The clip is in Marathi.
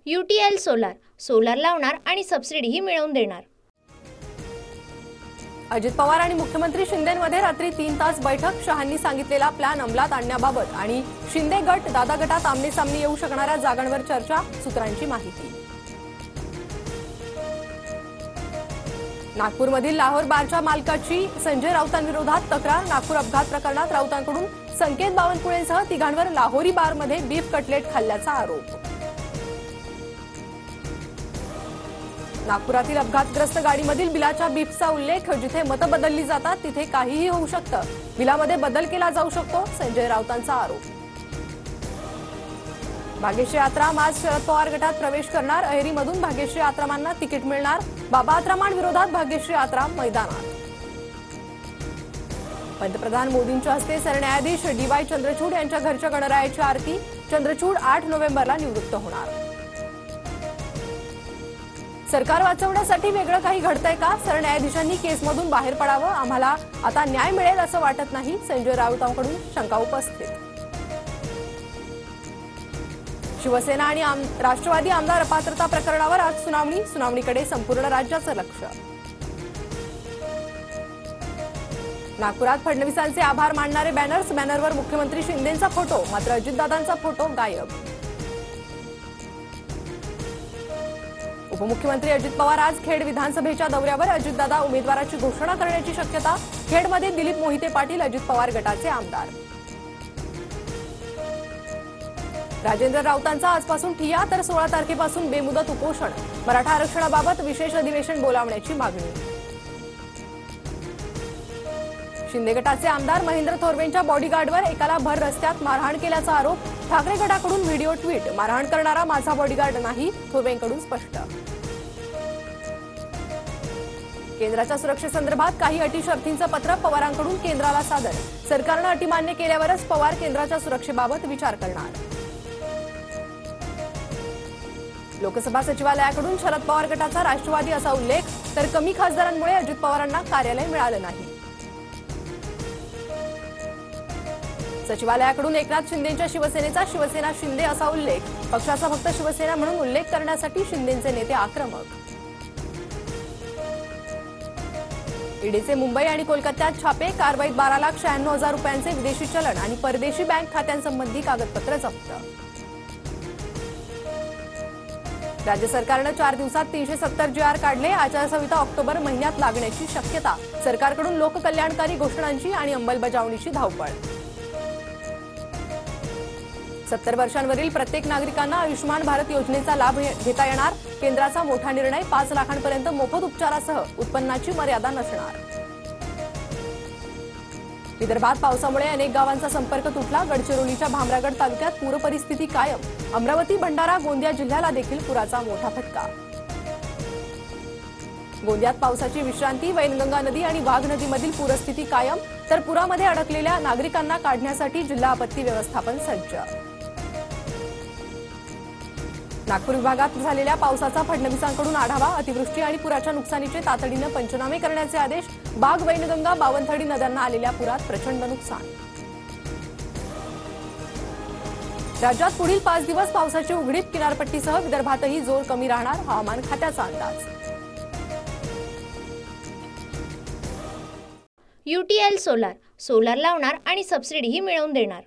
UTL सोलार लावणार आणि सबसिडीही मिळवून देणार। अजित पवार आणि मुख्यमंत्री शिंदेंमध्ये रात्री 3 तास बैठक। शहांनी सांगितलेला प्लॅन अंमलात आणण्याबाबत आणि शिंदे गट दादा गटात आमने सामने येऊ शकणाऱ्या जागांवर चर्चा। सूत्रांची माहिती। नागपूरमधील लाहोर बारच्या मालकाची संजय राऊतांविरोधात तक्रार। नागपूर अपघात प्रकरणात राऊतांकडून संकेत बावनकुळेंसह तिघांवर लाहोरी बारमध्ये बीफ कटलेट खाल्ल्याचा आरोप। नागपुरातील अपघातग्रस्त गाडीमधील बिलाच्या बीफचा उल्लेख। जिथे मतं बदलली जातात तिथे काहीही होऊ शकतं, बिलामध्ये बदल केला जाऊ शकतो, संजय राऊतांचा आरोप। भाग्यश्री आत्राम आज शरद पवार गटात प्रवेश करणार। अहेरीमधून भाग्यश्री आत्रामांना तिकीट मिळणार। बाबा आत्रामांविरोधात भाग्यश्री आत्राम मैदानात। पंतप्रधान मोदींच्या हस्ते सरन्यायाधीश DY चंद्रचूड यांच्या घरच्या गणरायाची आरती। चंद्रचूड 8 नोव्हेंबरला निवृत्त होणार। सरकार वाचवण्यासाठी वेगळं काही घडतंय का? सरन्यायाधीशांनी केसमधून बाहेर पडावं। आम्हाला आता न्याय मिळेल असं वाटत नाही, संजय राऊतांकडून शंका उपस्थित। शिवसेना आणि राष्ट्रवादी आमदार अपात्रता प्रकरणावर आज सुनावणीकडे संपूर्ण राज्याचं लक्ष। नागपुरात फडणवीसांचे आभार मानणारे बॅनरवर मुख्यमंत्री शिंदेंचा फोटो, मात्र अजितदादांचा फोटो गायब। उपमुख्यमंत्री अजित पवार आज खेड विधानसभेच्या दौऱ्यावर। अजितदादा उमेदवाराची घोषणा करण्याची शक्यता। खेडमध्ये दिलीप मोहिते पाटील अजित पवार गटाचे आमदार। राजेंद्र राऊतांचा आजपासून ठिय्या तर 16 तारखेपासून बेमुदत उपोषण। मराठा आरक्षणाबाबत विशेष अधिवेशन बोलावण्याची मागणी। शिंदे गटाचे आमदार महेंद्र थोरवेंच्या बॉडीगार्डवर एकाला भर रस्त्यात मारहाण केल्याचा आरोप। ठाकरे गटाकडून व्हिडिओ ट्विट, मारहाण करणारा माझा बॉडीगार्ड नाही, थोरवेंकडून स्पष्ट। केंद्राच्या सुरक्षेसंदर्भात काही अटी शर्तींचं पत्र पवारांकडून केंद्राला सादर। सरकारनं अटी मान्य केल्यावरच पवार केंद्राच्या सुरक्षेबाबत विचार करणार। लोकसभा सचिवालयाकडून शरद पवार गटाचा राष्ट्रवादी असा उल्लेख, तर कमी खासदारांमुळे अजित पवारांना कार्यालय मिळालं नाही। सचिवालयाकडून एकनाथ शिंदेंच्या शिवसेनेचा शिवसेना शिंदे असा उल्लेख, पक्षाचा फक्त शिवसेना म्हणून उल्लेख करण्यासाठी शिंदेंचे नेते आक्रमक। ईडीचे मुंबई आणि कोलकात्यात छापे, कारवाईत 12,96,000 रुपयांचे विदेशी चलन आणि परदेशी बँक खात्यांसंबंधी कागदपत्र जप्त। राज्य सरकारनं 4 दिवसात 370 GR काढले। आचारसंहिता ऑक्टोबर महिन्यात लागण्याची शक्यता। सरकारकडून लोककल्याणकारी घोषणांची आणि अंमलबजावणीची धावपळ। 70 वर्षांवरील प्रत्येक नागरिकांना आयुष्मान भारत योजनेचा लाभ घेता येणार। केंद्राचा मोठा निर्णय, 5 लाखांपर्यंत मोफत उपचारासह उत्पन्नाची मर्यादा नसणार। विदर्भात पावसामुळे अनेक गावांचा संपर्क तुटला। गडचिरोलीच्या भामरागड तालुक्यात पूरपरिस्थिती कायम। अमरावती, भंडारा, गोंदिया जिल्ह्याला देखील पुराचा मोठा फटका। गोंदियात पावसाची विश्रांती। वैनगंगा नदी आणि वाघ नदीमधील पूरस्थिती कायम, तर पुरामध्ये अडकलेल्या नागरिकांना काढण्यासाठी जिल्हा आपत्ती व्यवस्थापन सज्ज। नागपूर विभागात झालेल्या पावसाचा फडणवीसांकडून आढावा। अतिवृष्टी आणि पुराच्या नुकसानीचे तातडीनं पंचनामे करण्याचे आदेश। बाग, वैनगंगा, बावनथडी नद्यांना आलेल्या पुरात प्रचंड नुकसान। राज्यात पुढील 5 दिवस पावसाची उघडीप। किनारपट्टीसह विदर्भातही जोर कमी राहणार, हवामान खात्याचा अंदाज। UTL सोलार लावणार आणि सबसिडीही मिळवून देणार।